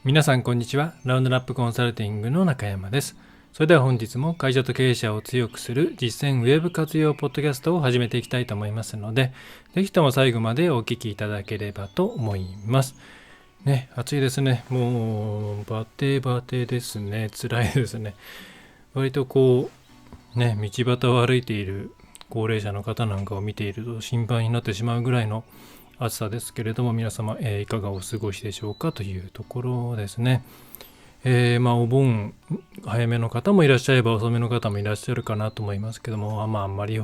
皆さんこんにちは。ラウンドナップコンサルティングの中山です。それでは本日も会社と経営者を強くする実践ウェブ活用ポッドキャストを始めていきたいと思いますので、ぜひとも最後までお聞きいただければと思います。ね、暑いですね。もうバテバテですね。辛いですね。割と道端を歩いている高齢者の方なんかを見ていると心配になってしまうぐらいの暑さですけれども、皆様、いかがお過ごしでしょうかというところですね。お盆早めの方もいらっしゃれば遅めの方もいらっしゃるかなと思いますけども、あんまり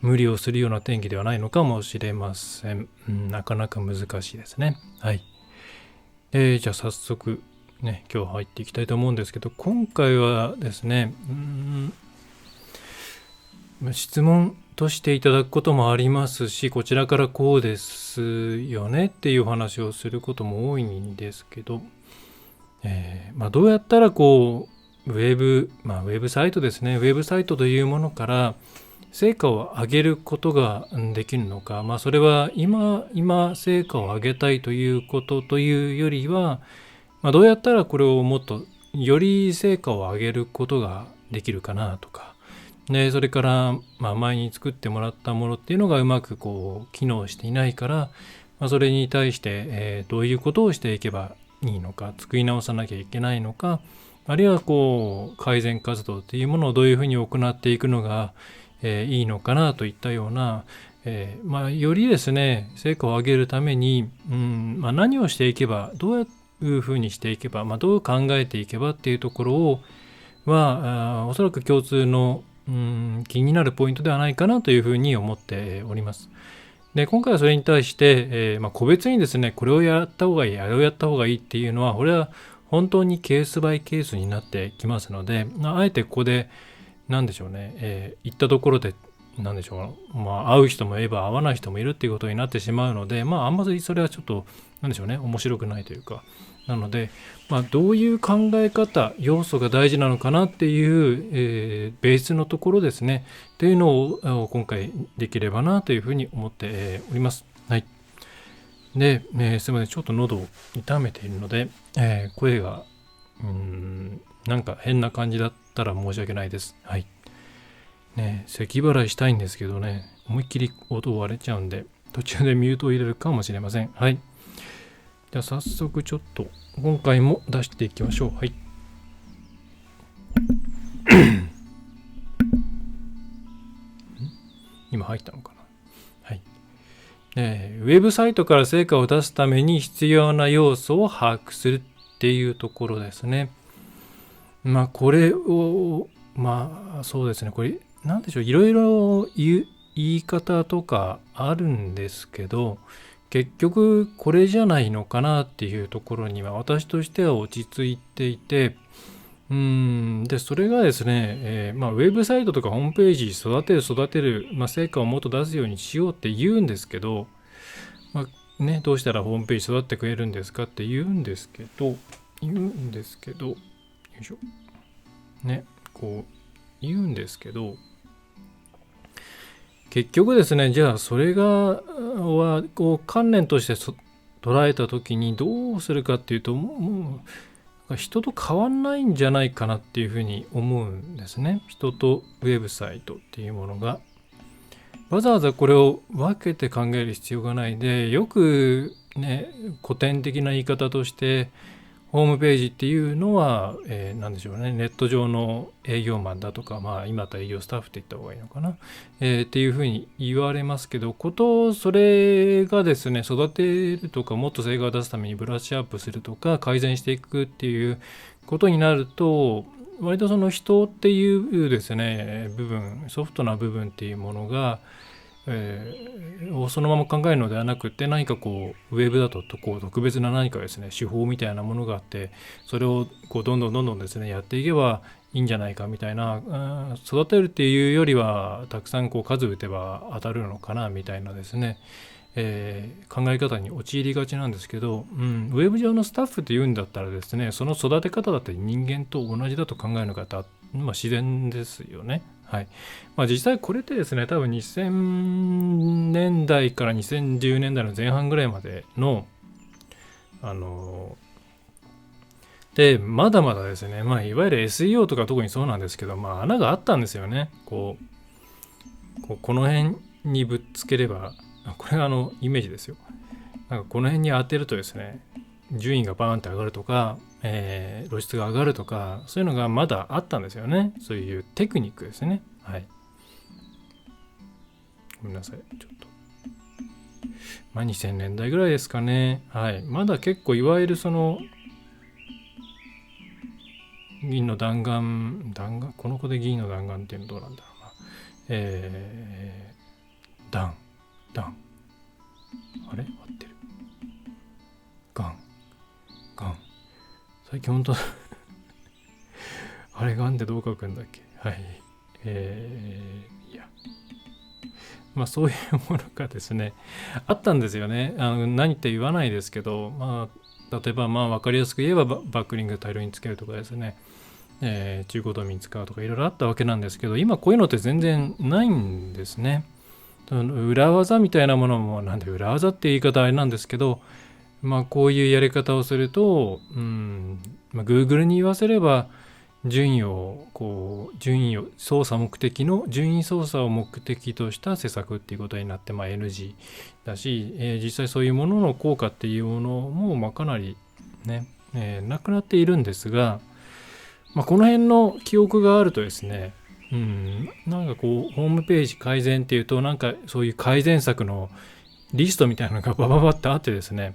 無理をするような天気ではないのかもしれません。なかなか難しいですね。はい。じゃあ早速ね、今日入っていきたいと思うんですけど、今回はですね、質問としていただくこともありますし、こちらからこうですよねっていうお話をすることも多いんですけど、どうやったらウェブサイトですね、ウェブサイトというものから成果を上げることができるのか、それは今成果を上げたいということというよりは、どうやったらこれをもっとより成果を上げることができるかなとか、でそれから、前に作ってもらったものっていうのがうまく機能していないから、それに対して、どういうことをしていけばいいのか、作り直さなきゃいけないのか、あるいは改善活動っていうものをどういうふうに行っていくのが、いいのかなといったような、よりですね成果を上げるために、何をしていけば、どういうふうにしていけば、どう考えていけばっていうところをおそらく共通の気になるポイントではないかなというふうに思っております。で、今回はそれに対して、個別にですね、これをやった方がいい、あれをやった方がいいっていうのは、これは本当にケースバイケースになってきますので、あえてここで、なんでしょうね、言ったところで、なんでしょう、会う人もいれば会わない人もいるっていうことになってしまうので、あんまりそれはちょっと、なんでしょうね、面白くないというか、なので、どういう考え方、要素が大事なのかなっていう、ベースのところですね、っていうのを今回できればなというふうに思っております。はい。で、すみません、ちょっと喉を痛めているので、声がなんか変な感じだったら申し訳ないです。はい。ね、咳払いしたいんですけどね、思いっきり音割れちゃうんで、途中でミュートを入れるかもしれません。はい。じゃあ早速ちょっと今回も出していきましょう。はい。今入ったのかな。はい。ウェブサイトから成果を出すために必要な要素を把握するっていうところですね。これを、そうですね。これ、なんでしょう。いろいろ言い方とかあるんですけど、結局これじゃないのかなっていうところには私としては落ち着いていて、でそれがですね、ウェブサイトとかホームページ育てる、成果をもっと出すようにしようって言うんですけど、どうしたらホームページ育ってくれるんですかって言うんですけど、よいしょね、言うんですけど、結局ですね、じゃあそれが観念として捉えた時にどうするかっていうと、もう人と変わんないんじゃないかなっていうふうに思うんですね。人とウェブサイトっていうものがわざわざこれを分けて考える必要がないで、よくね古典的な言い方としてホームページっていうのは、何でしょうね、ネット上の営業マンだとか、今だったら営業スタッフって言った方がいいのかな、っていうふうに言われますけど、それがですね、育てるとか、もっと成果を出すためにブラッシュアップするとか、改善していくっていうことになると、割とその人っていうですね、ソフトな部分っていうものが、をそのまま考えるのではなくて、何かウェブだと特別な何かですね手法みたいなものがあって、それをどんどんですねやっていけばいいんじゃないかみたいな、育てるっていうよりはたくさん数打てば当たるのかなみたいなですね、考え方に陥りがちなんですけど、ウェブ上のスタッフっていうんだったらですね、その育て方だって人間と同じだと考えるのが自然ですよね。はい。実際これってですね、多分2000年代から2010年代の前半ぐらいまでの、で、まだまだですね、いわゆる SEO とか特にそうなんですけど、穴があったんですよね。この辺にぶっつければ、これがイメージですよ。なんかこの辺に当てるとですね、順位がバーンって上がるとか、露出が上がるとか、そういうのがまだあったんですよね。そういうテクニックですね。はい。ごめんなさい。ちょっと。2000年代ぐらいですかね。はい。まだ結構いわゆるその、銀の弾丸、この子で銀の弾丸っていうのどうなんだろうな。弾。あれ合ってる。ガン。最近ほんとあれガンってどう書くんだっけ。はい。いや。そういうものがですね、あったんですよね。何って言わないですけど、例えば分かりやすく言えばバックリング大量につけるとかですね、中古ドミに使うとかいろいろあったわけなんですけど、今こういうのって全然ないんですね。裏技みたいなものも、なんで裏技って言い方あれなんですけど、こういうやり方をすると、Google に言わせれば、順位操作目的の順位操作を目的とした施策っていうことになって、NG だし、実際そういうものの効果っていうものも、かなりね、なくなっているんですが、この辺の記憶があるとですね、なんかこうホームページ改善っていうと、なんかそういう改善策のリストみたいなのがバババってあってですね、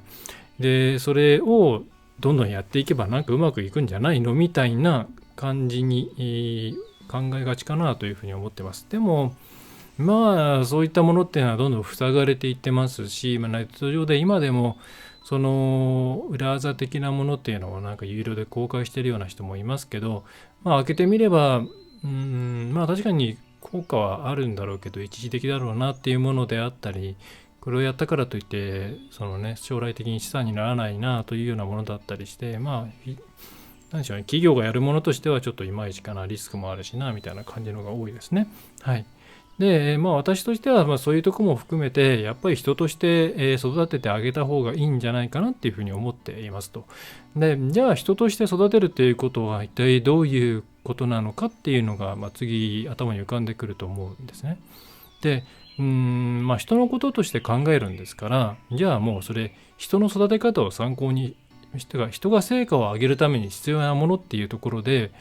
でそれをどんどんやっていけばなんかうまくいくんじゃないのみたいな感じに、考えがちかなというふうに思ってます。でもそういったものっていうのはどんどん塞がれていってますし、ネット上で今でもその裏技的なものっていうのをなんか有料で公開しているような人もいますけど、開けてみれば確かに効果はあるんだろうけど一時的だろうなっていうものであったり、これをやったからといって将来的に資産にならないなというようなものだったりして、何でしょうね、企業がやるものとしてはちょっといまいちかな、リスクもあるしなみたいな感じのが多いですね。はい。で、私としてはそういうとこも含めてやっぱり人として育ててあげた方がいいんじゃないかなっていうふうに思っていますと。で、じゃあ人として育てるっていうことは一体どういうことなのかっていうのが、次頭に浮かんでくると思うんですね。で、人のこととして考えるんですから、じゃあもうそれ人の育て方を参考に人が成果を上げるために必要なものっていうところで、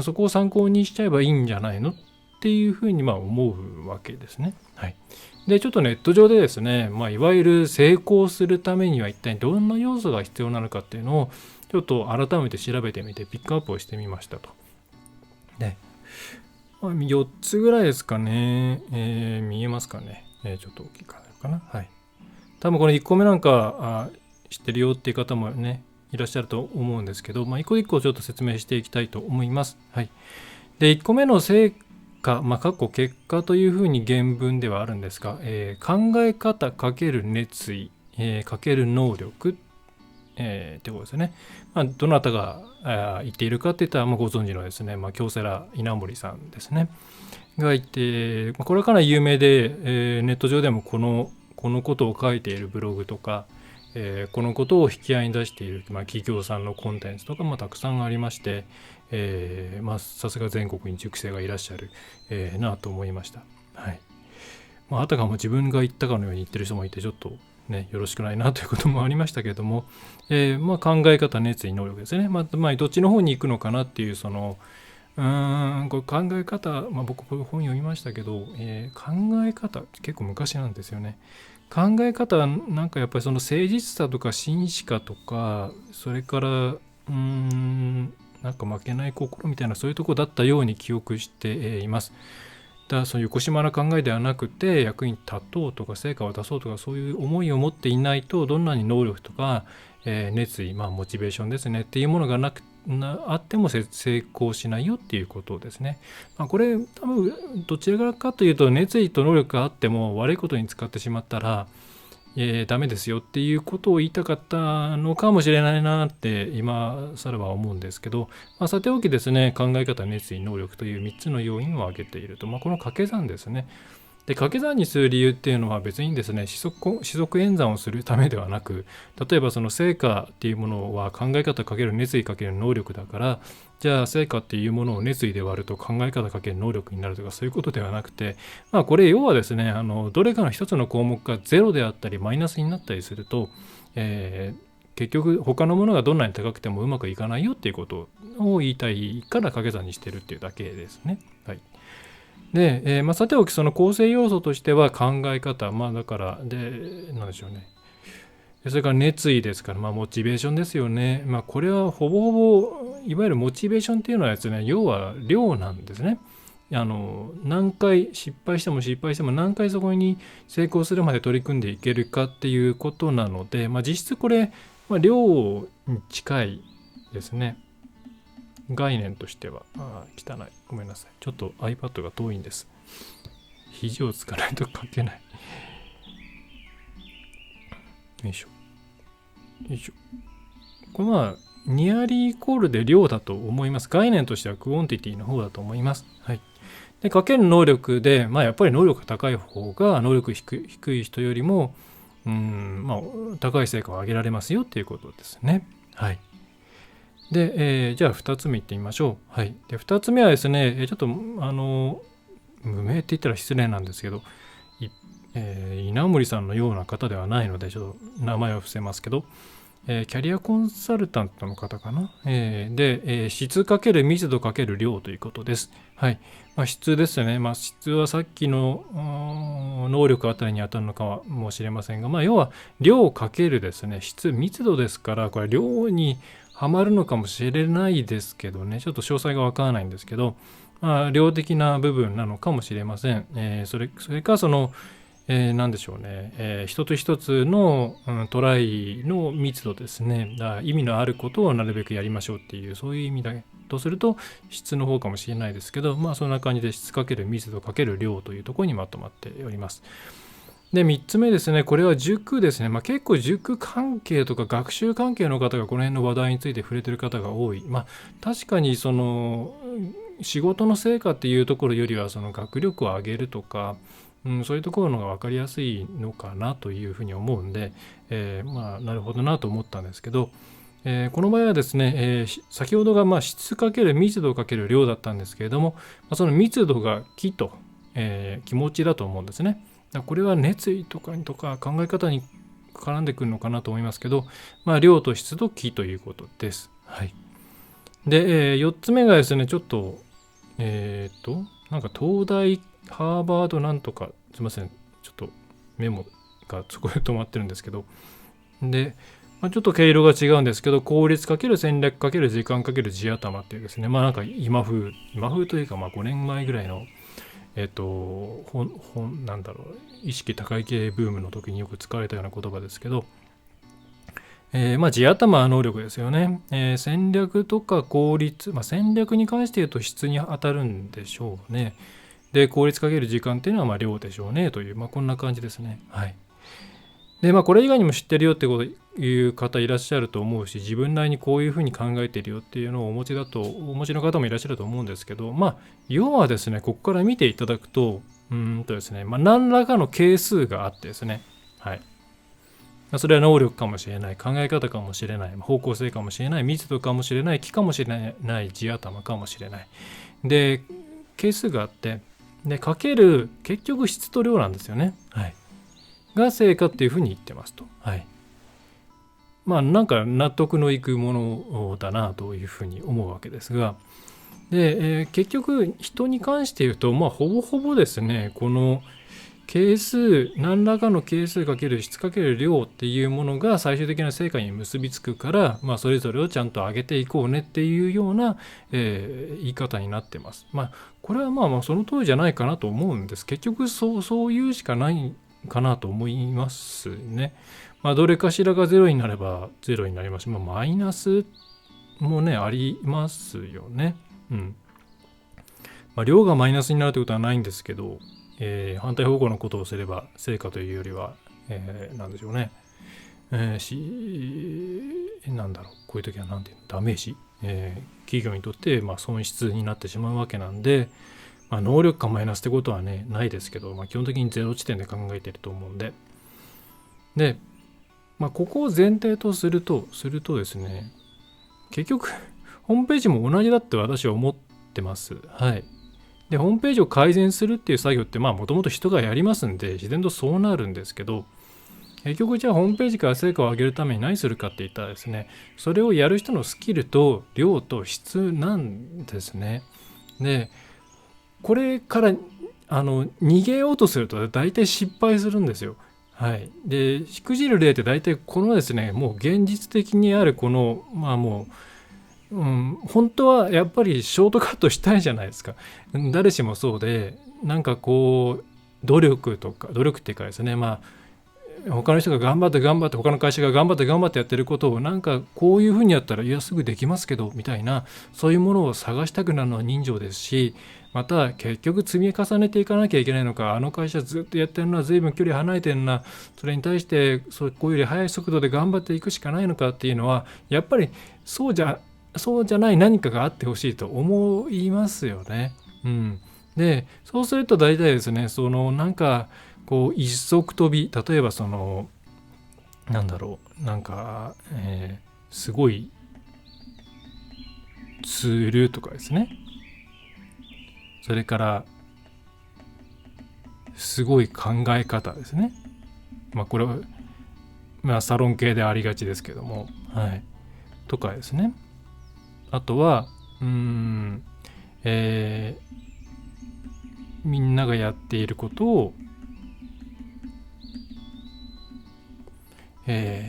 そこを参考にしちゃえばいいんじゃないのっていうふうに思うわけですね。はい。で、ちょっとネット上でですね、いわゆる成功するためには一体どんな要素が必要なのかっていうのをちょっと改めて調べてみてピックアップをしてみましたと。で、4つぐらいですかね。見えますかね。ちょっと大きいかな。はい。多分この1個目なんか知ってるよっていう方もね、いらっしゃると思うんですけど、一個一個ちょっと説明していきたいと思います。はい。で、1個目の成果、結果というふうに原文ではあるんですが、考え方×熱意、×能力、ってことですね。どなたが言っているかっていったら、ご存知のですね、京セラ稲森さんですね。がいて、これはかなり有名で、ネット上でもこのことを書いているブログとか、このことを引き合いに出している、企業さんのコンテンツとかもたくさんありまして、さすが全国に塾生がいらっしゃる、なと思いました。はい。あたかも自分が言ったかのように言ってる人もいて、ちょっとね、よろしくないなということもありましたけれども、考え方、熱意、能力ですね。どっちの方に行くのかなっていう、これ考え方、僕こういう本読みましたけど、考え方結構昔なんですよね。考え方はなんかやっぱりその誠実さとか真摯かとか、それからなんか負けない心みたいな、そういうところだったように記憶しています。だからその横島な考えではなくて、役に立とうとか成果を出そうとか、そういう思いを持っていないと、どんなに能力とか、熱意、モチベーションですねっていうものがあっても成功しないよっていうことですね。これ多分どちらかというと、熱意と能力があっても悪いことに使ってしまったらダメですよっていうことを言いたかったのかもしれないなって今更は思うんですけど、さておきですね、考え方、熱意、能力という3つの要因を挙げていると、この掛け算ですね。で、掛け算にする理由っていうのは別にですね、四則演算をするためではなく、例えばその成果っていうものは考え方かける熱意かける能力だから、じゃあ成果っていうものを熱意で割ると考え方かける能力になるとか、そういうことではなくて、これ要はですね、どれかの一つの項目が0であったりマイナスになったりすると、結局他のものがどんなに高くてもうまくいかないよっていうことを言いたいから掛け算にしてるっていうだけですね。はい。で、さておきその構成要素としては考え方、だからでなんでしょうね。それから熱意ですから、モチベーションですよね。これはほぼほぼいわゆるモチベーションっていうのはですね、要は量なんですね。何回失敗しても何回そこに成功するまで取り組んでいけるかっていうことなので、実質これ、量に近いですね。概念としては。汚い。ごめんなさい。ちょっと iPad が遠いんです。肘をつかないと書けない。よいしょ。よいしょ。これニアリーイコールで量だと思います。概念としてはクオンティティの方だと思います。はい。で、かける能力で、やっぱり能力が高い方が能力低い人よりも、高い成果を上げられますよっていうことですね。はい。で、じゃあ2つ目いってみましょう。はい。で、2つ目はですね、ちょっと、無名って言ったら失礼なんですけど、稲森さんのような方ではないので、ちょっと名前を伏せますけど、キャリアコンサルタントの方かな。で、質かける密度かける量ということです。はい。質ですね。質はさっきの能力あたりに当たるのかもしれませんが、要は量かけるですね、質、密度ですから、これ量にはまるのかもしれないですけどね、ちょっと詳細がわからないんですけど、量的な部分なのかもしれません。それかその、何でしょうね、一つ一つの、トライの密度ですね。意味のあることをなるべくやりましょうっていう、そういう意味だとすると質の方かもしれないですけど、そんな感じで質かける密度かける量というところにまとまっております。で、3つ目ですね、これは塾ですね。結構塾関係とか学習関係の方がこの辺の話題について触れてる方が多い。確かにその仕事の成果っていうところよりはその学力を上げるとか、そういうところの方が分かりやすいのかなというふうに思うんで、なるほどなと思ったんですけど、この場合はですね、先ほどが質かける密度かける量だったんですけれども、その密度が気と、気持ちだと思うんですね。これは熱意とか考え方に絡んでくるのかなと思いますけど、量と質と気ということです。はい。で、4つ目がですね、ちょっと、なんか東大、ハーバードなんとか、すいません、ちょっとメモがそこで止まってるんですけど、で、ちょっと毛色が違うんですけど、効率かける戦略かける時間かける地頭っていうですね、なんか今風というか、5年前ぐらいの、なんだろう、意識高い系ブームの時によく使われたような言葉ですけど、地頭は能力ですよね。戦略とか効率、戦略に関して言うと質に当たるんでしょうね。で、効率かける時間っていうのは量でしょうねという、こんな感じですね。はい。で、これ以外にも知ってるよっていう方いらっしゃると思うし、自分なりにこういうふうに考えてるよっていうのをお持ちの方もいらっしゃると思うんですけど、要はですね、ここから見ていただくと、ですね、何らかの係数があってですね、はい。それは能力かもしれない、考え方かもしれない、方向性かもしれない、密度かもしれない、気かもしれない、地頭かもしれない。で、係数があって、で、かける、結局質と量なんですよね。はい。が成果っていうふうに言ってますと。はい。なんか納得のいくものだなというふうに思うわけですが、で、結局人に関して言うと、ほぼほぼですね、この係数、何らかの係数かける質かける量っていうものが最終的な成果に結びつくから、それぞれをちゃんと上げていこうねっていうような、言い方になってます。これはその通りじゃないかなと思うんです。結局そういうしかないかなと思いますね。どれかしらが0になれば0になりますし、マイナスもね、ありますよね。量がマイナスになるということはないんですけど、反対方向のことをすれば成果というよりは、なんでしょうね。なんだろう、こういう時はダメージ、企業にとって損失になってしまうわけなんで、能力かマイナスってことはねないですけど、基本的にゼロ地点で考えてると思うんで、ここを前提とするとですね、結局ホームページも同じだって私は思ってます。はい。でホームページを改善するっていう作業ってもともと人がやりますんで自然とそうなるんですけど、結局じゃあホームページから成果を上げるために何するかって言ったらですね、それをやる人のスキルと量と質なんですね。でこれから逃げようとすると大体失敗するんですよ。はい。でしくじる例って大体このですね、もう現実的にあるこのもう本当はやっぱりショートカットしたいじゃないですか。誰しもそうで、なんかこう努力っていうかですね、他の人が頑張って他の会社が頑張ってやってることをなんかこういうふうにやったらいやすぐできますけどみたいな、そういうものを探したくなるのは人情ですし、また結局積み重ねていかなきゃいけないのか、あの会社ずっとやってるのは随分距離離れてるな、それに対してこういうより速い速度で頑張っていくしかないのかっていうのはやっぱりそうじゃない何かがあってほしいと思いますよね。でそうすると大体ですね、なんかこう一足飛び、例えばすごいツールとかですね、それからすごい考え方ですね。これはサロン系でありがちですけども、はい、とかですね。あとはみんながやっていることを、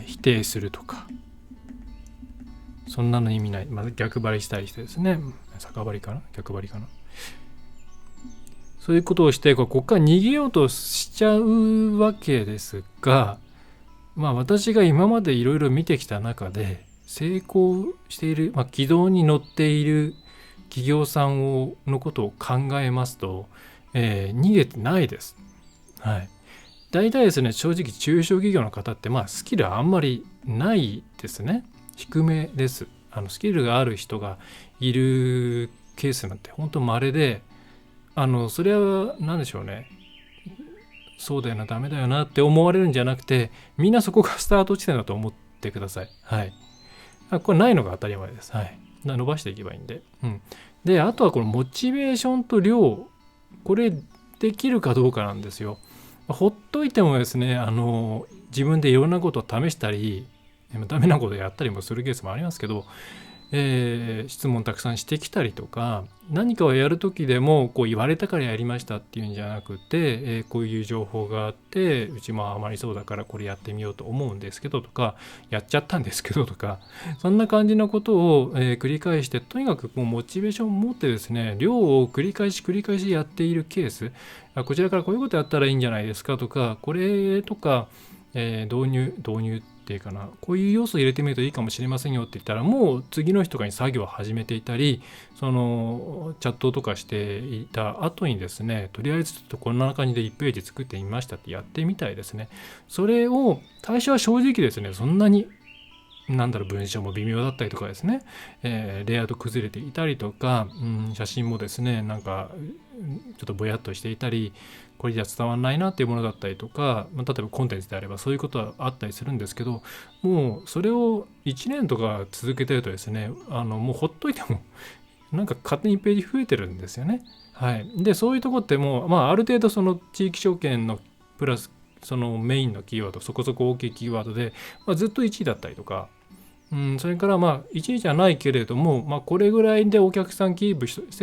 否定するとか、そんなの意味ない、逆張りしたりしてですね、逆張りかなそういうことをしてここから逃げようとしちゃうわけですが、私が今までいろいろ見てきた中で成功している、軌道に乗っている企業さんのことを考えますと、逃げてないです。はい。大体ですね、正直中小企業の方ってスキルあんまりないですね。低めです。スキルがある人がいるケースなんて本当稀で、それは何でしょうね、そうだよなダメだよなって思われるんじゃなくて、みんなそこがスタート地点だと思ってください。はい。これないのが当たり前です。はい。伸ばしていけばいいんで。で、あとはこのモチベーションと量、これできるかどうかなんですよ。ほっといてもですね、自分でいろんなことを試したり、ダメなことやったりもするケースもありますけど、質問たくさんしてきたりとか、何かをやる時でもこう言われたからやりましたっていうんじゃなくて、こういう情報があってうちもハマりそうだからこれやってみようと思うんですけどとか、やっちゃったんですけどとか、そんな感じのことを、繰り返して、とにかくこうモチベーションを持ってですね、量を繰り返しやっているケース、こちらからこういうことやったらいいんじゃないですかとか、これとか、導入っていうかな、こういう要素を入れてみるといいかもしれませんよって言ったら、もう次の日とかに作業を始めていたり、チャットとかしていた後にですね、とりあえずちょっとこんな感じで1ページ作ってみましたってやってみたいですね。それを最初は正直ですね、そんなに文章も微妙だったりとかですね、レイアウト崩れていたりとか、写真もですね、ちょっとぼやっとしていたり、これじゃ伝わらないなっていうものだったりとか、例えばコンテンツであればそういうことはあったりするんですけど、もうそれを1年とか続けてるとですね、もうほっといても勝手にページ増えてるんですよね。はい。で、そういうとこってもう、ある程度その地域証券のプラスそのメインのキーワード、そこそこ大きいキーワードで、ずっと1位だったりとか、それから1位じゃないけれども、これぐらいでお客さんセー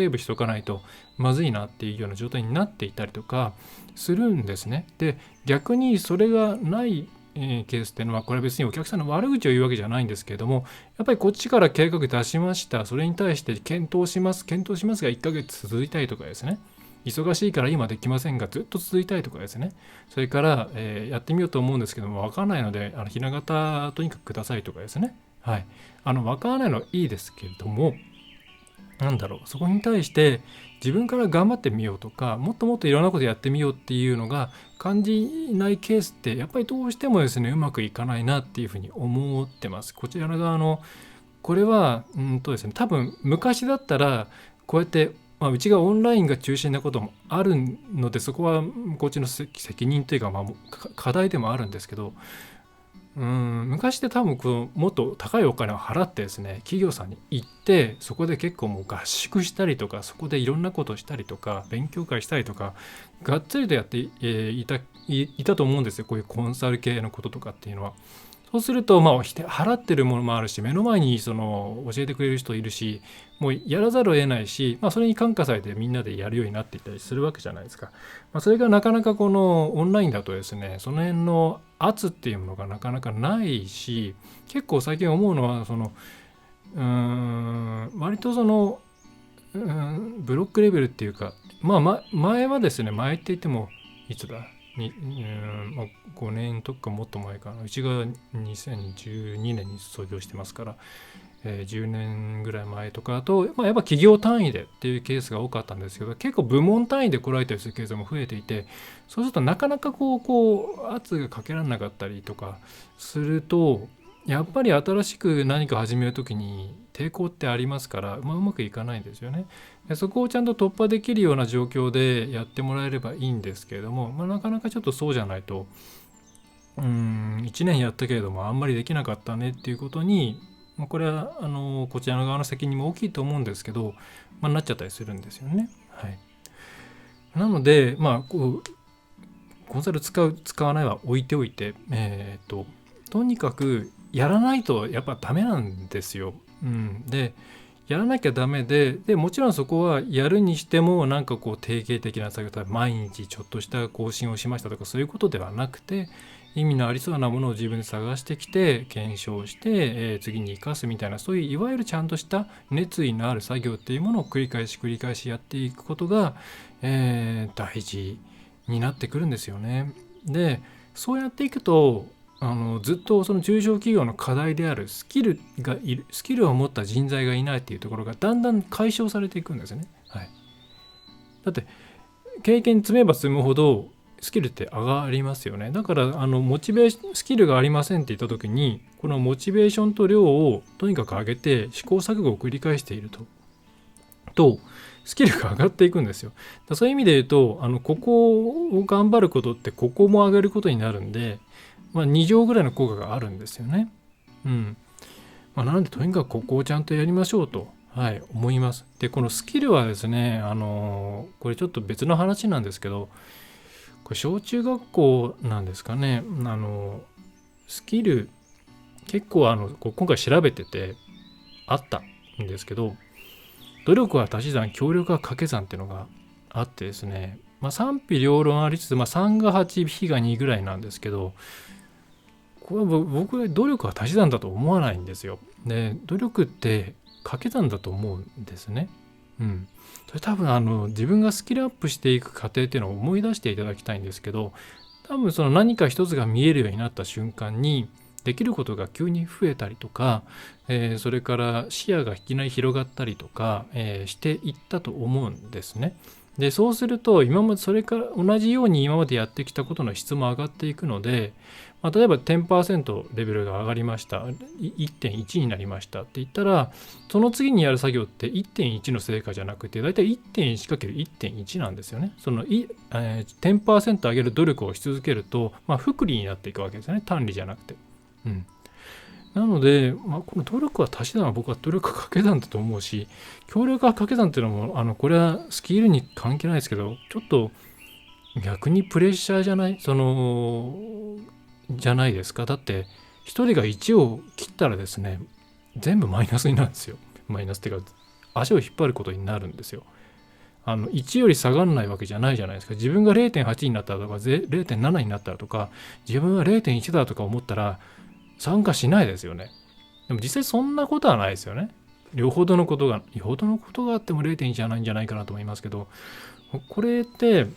ブしとかないとまずいなっていうような状態になっていたりとかするんですね。で、逆にそれがないケースっていうのは、これは別にお客さんの悪口を言うわけじゃないんですけれども、やっぱりこっちから計画出しました、それに対して検討しますが1ヶ月続いたりとかですね、忙しいから今できませんがずっと続いたりとかですね、それから、やってみようと思うんですけども分からないのでひな形とにかくくださいとかですね、はい、分からないのはいいですけれども、そこに対して自分から頑張ってみようとか、もっともっといろんなことやってみようっていうのが感じないケースってやっぱりどうしてもですね、うまくいかないなっていうふうに思ってます。こちら側のこれはですね、多分昔だったらこうやってうちがオンラインが中心なこともあるので、そこはこっちの責任というか、課題でもあるんですけど、昔って多分もっと高いお金を払ってですね、企業さんに行ってそこで結構もう合宿したりとか、そこでいろんなことをしたりとか勉強会したりとかがっつりとやって、いたと思うんですよ、こういうコンサル系のこととかっていうのは。そうすると払ってるものもあるし、目の前に教えてくれる人いるし、もうやらざるを得ないし、それに感化されてみんなでやるようになっていったりするわけじゃないですか。それがなかなかこのオンラインだとですね、その辺の圧っていうものがなかなかないし、結構最近思うのは割とブロックレベルっていうか、前はですね、前って言ってもいつだ5年とかもっと前かな、うちが2012年に創業してますから、10年ぐらい前とかだと、やっぱ企業単位でっていうケースが多かったんですけど、結構部門単位で来られたりするケースも増えていて、そうするとなかなか圧がかけられなかったりとかすると、やっぱり新しく何か始めるときに抵抗ってありますから、うまくいかないんですよね。そこをちゃんと突破できるような状況でやってもらえればいいんですけれども、なかなかちょっとそうじゃないと、1年やったけれどもあんまりできなかったねっていうことに、これはこちらの側の責任も大きいと思うんですけど、なっちゃったりするんですよね。はい、なのでコンサル使わないは置いておいて、とにかくやらないとやっぱダメなんですよ。でやらなきゃダメで、もちろんそこはやるにしても定型的な作業、毎日ちょっとした更新をしましたとかそういうことではなくて、意味のありそうなものを自分で探してきて検証して、次に生かすみたいな、そういういわゆるちゃんとした熱意のある作業っていうものを繰り返しやっていくことが、大事になってくるんですよね。でそうやっていくとずっとその中小企業の課題であるスキルを持った人材がいないっていうところがだんだん解消されていくんですよね。はい、だって経験積めば積むほどスキルって上がりますよね。だからスキルがありませんって言った時に、このモチベーションと量をとにかく上げて試行錯誤を繰り返しているとスキルが上がっていくんですよ。そういう意味で言うとここを頑張ることってここも上げることになるんで、2乗ぐらいの効果があるんですよね。なのでとにかくここをちゃんとやりましょうと、思います。でこのスキルはですね、これちょっと別の話なんですけど、これ小中学校なんですかね。スキル結構今回調べててあったんですけど、努力は足し算、協力は掛け算っていうのがあってですね、賛否両論ありつつ、3が8、比が2ぐらいなんですけど、これは僕は努力は足し算だと思わないんですよ。で努力って掛け算だと思うんですね。それ多分自分がスキルアップしていく過程っていうのを思い出していただきたいんですけど、多分その何か一つが見えるようになった瞬間にできることが急に増えたりとか、それから視野がいきなり広がったりとか、していったと思うんですね。でそうすると今までそれから同じように今までやってきたことの質も上がっていくので、例えば 10% レベルが上がりました、 1.1 になりましたって言ったら、その次にやる作業って 1.1 の成果じゃなくてだいたい 1.1×1.1 なんですよね。10% 上げる努力をし続けると、複利になっていくわけですよね、単利じゃなくて。なので、この努力は足し算は僕は努力は掛け算だと思うし、協力は掛け算っていうのもこれはスキルに関係ないですけど、ちょっと逆にプレッシャーじゃないですか。だって一人が1を切ったらですね、全部マイナスになるんですよ。マイナスっていうか足を引っ張ることになるんですよ。1より下がらないわけじゃないじゃないですか。自分が 0.8 になったらとか 0.7 になったらとか、自分は 0.1 だとか思ったら参加しないですよね。でも実際そんなことはないですよね。よほどのことがあっても 0.1 じゃないんじゃないかなと思いますけど、これって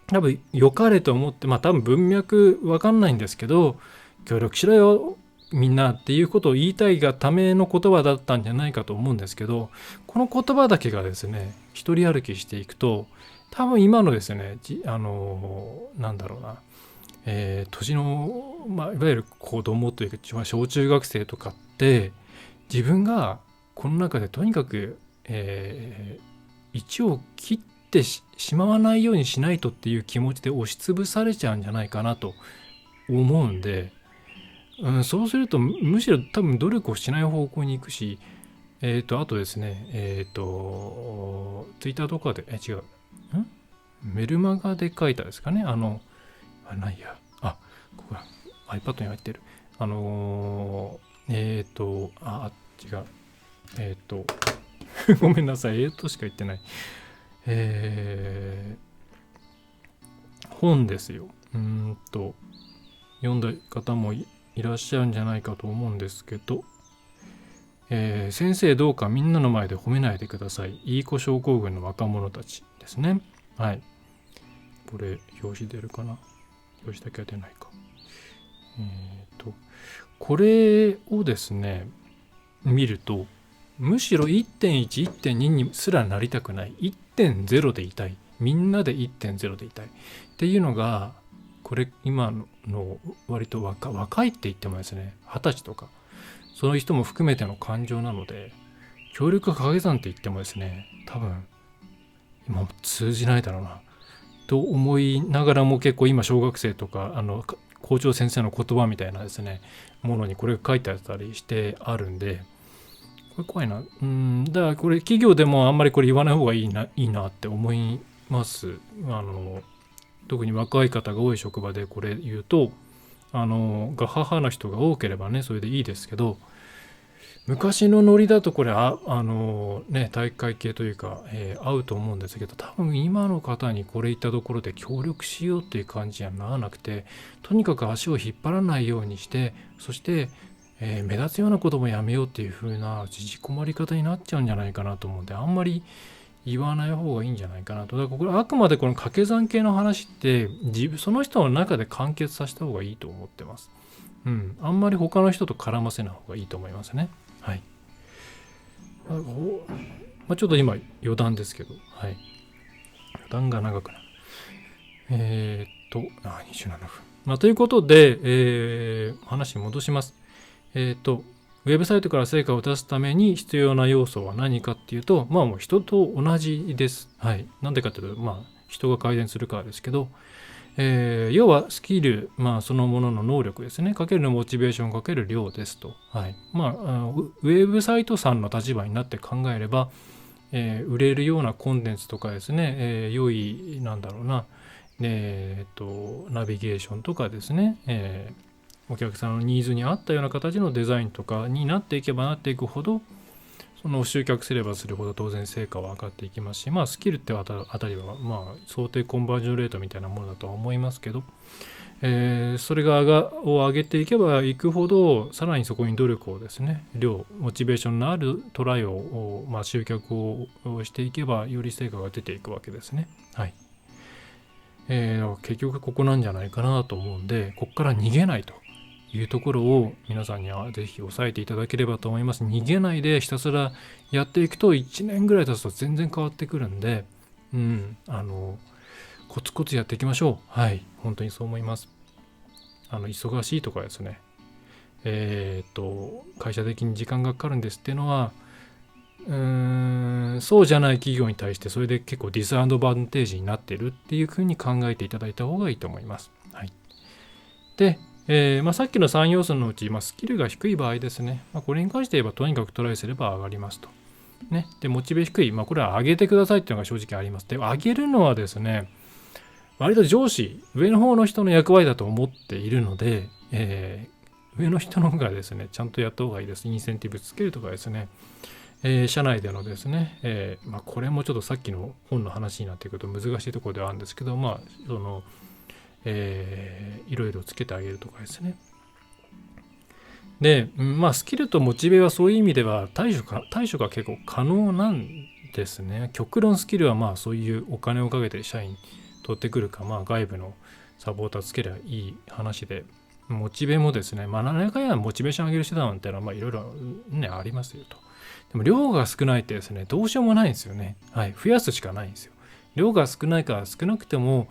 多分良かれと思って、多分文脈わかんないんですけど、協力しろよみんなっていうことを言いたいがための言葉だったんじゃないかと思うんですけど、この言葉だけがですね一人歩きしていくと、多分今のですね年の、いわゆる子供というか小中学生とかって自分がこの中でとにかく、1を切ってしまわないようにしないとっていう気持ちで押しつぶされちゃうんじゃないかなと思うんで、そうするとむしろ多分努力をしない方向に行くし、あとですね、ツイッターとかで、違う、メルマガで書いたですかね、ないや、ここが iPad に入ってる。違う。ごめんなさい、しか言ってない。本ですよ。読んだ方もいらっしゃるんじゃないかと思うんですけど、先生どうかみんなの前で褒めないでください。いい子症候群の若者たちですね。はい。これ、表紙出るかな？表紙だけは出ないか。これをですね、見ると、むしろ 1.1、1.2 にすらなりたくない。1.0 でいたい。みんなで 1.0 でいたい。っていうのが、これ今の割と若いって言ってもですね、20歳とか、そういう人も含めての感情なので、協力掛け算って言ってもですね、多分、今も通じないだろうな。と思いながらも結構今小学生とか、校長先生の言葉みたいなですね、ものにこれが書いてあったりしてあるんで、これ怖いな。だからこれ企業でもあんまりこれ言わない方がいいなって思います。特に若い方が多い職場でこれ言うと、が母の人が多ければね、それでいいですけど、昔のノリだとこれ体育会系というか、合うと思うんですけど、多分今の方にこれ言ったところで協力しようっていう感じにはならなくて、とにかく足を引っ張らないようにして、そして、目立つようなこともやめようっていう風な縮こまり方になっちゃうんじゃないかなと思うんで、あんまり言わない方がいいんじゃないかなと。だからこれあくまでこの掛け算系の話ってその人の中で完結させた方がいいと思ってます。あんまり他の人と絡ませない方がいいと思いますね。はい。ちょっと今余談ですけど、はい。余談が長くなる。27分。ということで、話に戻します。ウェブサイトから成果を出すために必要な要素は何かっていうと、もう人と同じです。はい。なんでかというと、人が改善するからですけど、要はスキル、そのものの能力ですね。かけるモチベーションかける量ですと。はい。ウェブサイトさんの立場になって考えれば、売れるようなコンテンツとかですね、良い、ナビゲーションとかですね、お客さんのニーズに合ったような形のデザインとかになっていけばなっていくほど、その集客すればするほど当然成果は上がっていきますし、スキルってあたりは想定コンバージョンレートみたいなものだとは思いますけど、それを上げていけばいくほど、さらにそこに努力をですね、モチベーションのあるトライを、集客をしていけばより成果が出ていくわけですね。はい。結局ここなんじゃないかなと思うんで、ここから逃げないというところを皆さんにはぜひ押さえていただければと思います。逃げないでひたすらやっていくと1年ぐらい経つと全然変わってくるんで、コツコツやっていきましょう。はい、本当にそう思います。忙しいとかですね、会社的に時間がかかるんですっていうのは、そうじゃない企業に対してそれで結構ディスアドバンテージになっているっていうふうに考えていただいた方がいいと思います。はい。で、さっきの3要素のうち、スキルが低い場合ですね、これに関して言えばとにかくトライすれば上がりますと。ね、でモチベ低い、これは上げてくださいっていうのが正直あります。で、上げるのはですね、割と上司、上の方の人の役割だと思っているので、上の人の方がですね、ちゃんとやった方がいいです。インセンティブつけるとかですね、社内でのですね、これもちょっとさっきの本の話になってくると難しいところではあるんですけど、いろいろつけてあげるとかですね。で、スキルとモチベはそういう意味では対処が結構可能なんですね。極論スキルはそういうお金をかけて社員取ってくるか、外部のサポーターつければいい話で、モチベもですね、何らかやモチベーション上げる手段っていうのはいろいろね、ありますよと。でも量が少ないってですね、どうしようもないんですよね。はい、増やすしかないんですよ。量が少ないから少なくても、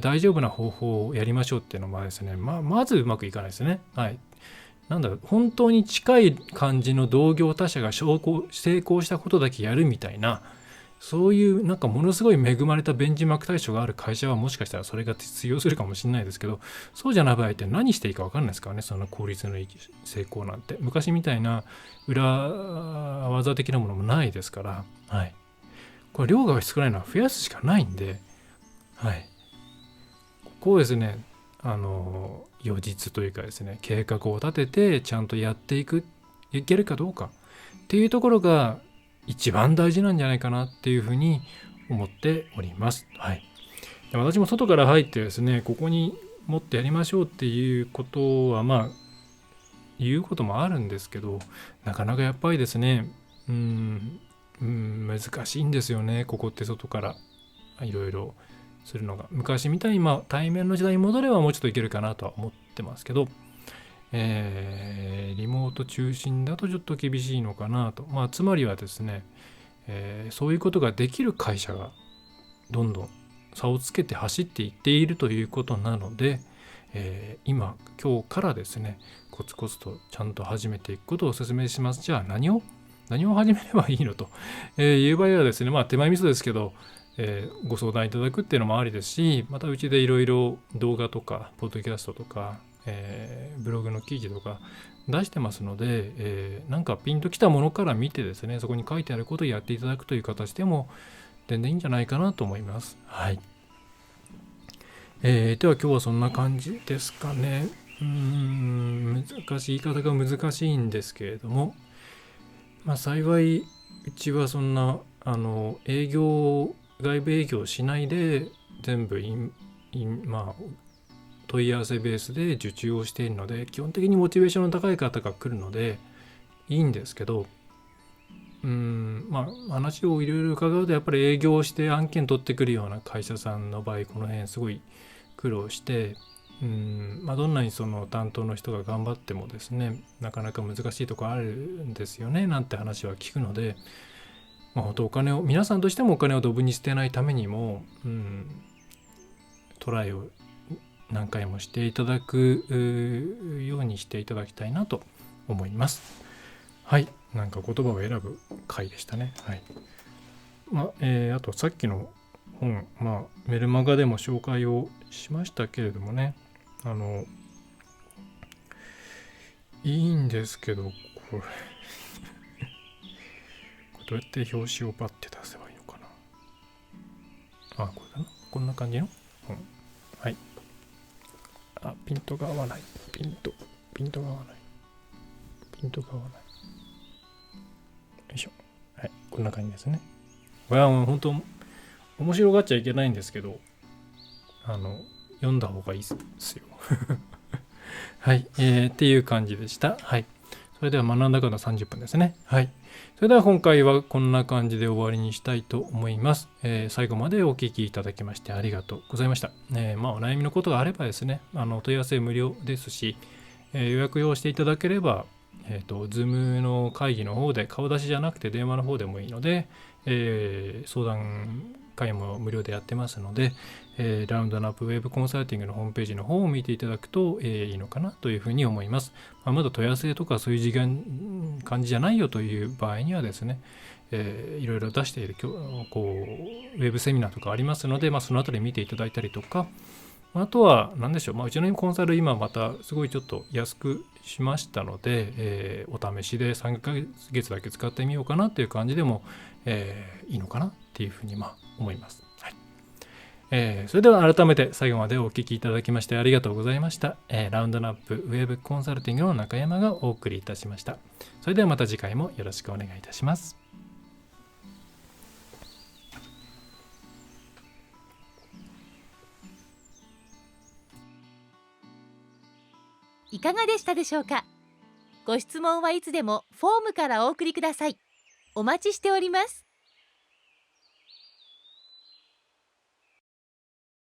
大丈夫な方法をやりましょうっていうのはですね、まずうまくいかないですね。はい。本当に近い感じの同業他社が成功したことだけやるみたいな、そういうなんかものすごい恵まれたベンチマーク対象がある会社はもしかしたらそれが通用するかもしれないですけど、そうじゃない場合って何していいか分かんないですからね、その効率のいい成功なんて。昔みたいな裏技的なものもないですから、はい。これ量が少ないのは増やすしかないんで、はい。ここをですね、予実というかですね、計画を立ててちゃんとやっていけるかどうかっていうところが一番大事なんじゃないかなっていうふうに思っております。はい。で私も外から入ってですね、ここに持ってやりましょうっていうことは言うこともあるんですけど、なかなかやっぱりですね、難しいんですよね。ここって外からいろいろするのが。昔みたいに対面の時代に戻ればもうちょっといけるかなとは思ってますけど、リモート中心だとちょっと厳しいのかなと。つまりはですね、そういうことができる会社がどんどん差をつけて走っていっているということなので、今日からですね、コツコツとちゃんと始めていくことをお勧めします。じゃあ何を始めればいいのと、いう場合はですね、手前味噌ですけど、ご相談いただくっていうのもありですし、またうちでいろいろ動画とかポッドキャストとか、ブログの記事とか出してますので、なんかピンときたものから見てですね、そこに書いてあることをやっていただくという形でも全然いいんじゃないかなと思います。はい。では今日はそんな感じですかね。言い方が難しいんですけれども、幸いうちはそんな外部営業しないで全部問い合わせベースで受注をしているので、基本的にモチベーションの高い方が来るのでいいんですけど、話をいろいろ伺うとやっぱり営業して案件取ってくるような会社さんの場合、この辺すごい苦労して、どんなにその担当の人が頑張ってもですね、なかなか難しいところあるんですよねなんて話は聞くので、本当皆さんとしてもお金をドブに捨てないためにも、トライを何回もしていただくようにしていただきたいなと思います。はい、なんか言葉を選ぶ回でしたね。はい。あとさっきの本、メルマガでも紹介をしましたけれどもね、いいんですけど、これどうやって表紙をバッて出せばいいのかな。これかな。こんな感じの本。はい。ピントが合わない。ピントが合わない。よいしょ。はい。こんな感じですね。これはもう本当面白がっちゃいけないんですけど、読んだ方がいいですよ。はい。っていう感じでした。はい。それでは学んだ方30分ですね。はい。それでは今回はこんな感じで終わりにしたいと思います。最後までお聞きいただきましてありがとうございました。お悩みのことがあればですね、問い合わせ無料ですし、予約をしていただければ、Zoom の会議の方で顔出しじゃなくて電話の方でもいいので、相談会も無料でやってますので、ラウンドナップウェブコンサルティングのホームページの方を見ていただくと、いいのかなというふうに思います。まだ問い合わせとかそういう感じじゃないよという場合にはですね、いろいろ出しているウェブセミナーとかありますので、そのあたり見ていただいたりとか、あとは何でしょう、うちのコンサル今またすごいちょっと安くしましたので、お試しで3ヶ月だけ使ってみようかなっていう感じでも、いいのかなっていうふうに思います。はい。それでは改めて最後までお聞きいただきましてありがとうございました。ラウンドナップウェブコンサルティングの中山がお送りいたしました。それではまた次回もよろしくお願いいたします。いかがでしたでしょうか。ご質問はいつでもフォームからお送りください。お待ちしております。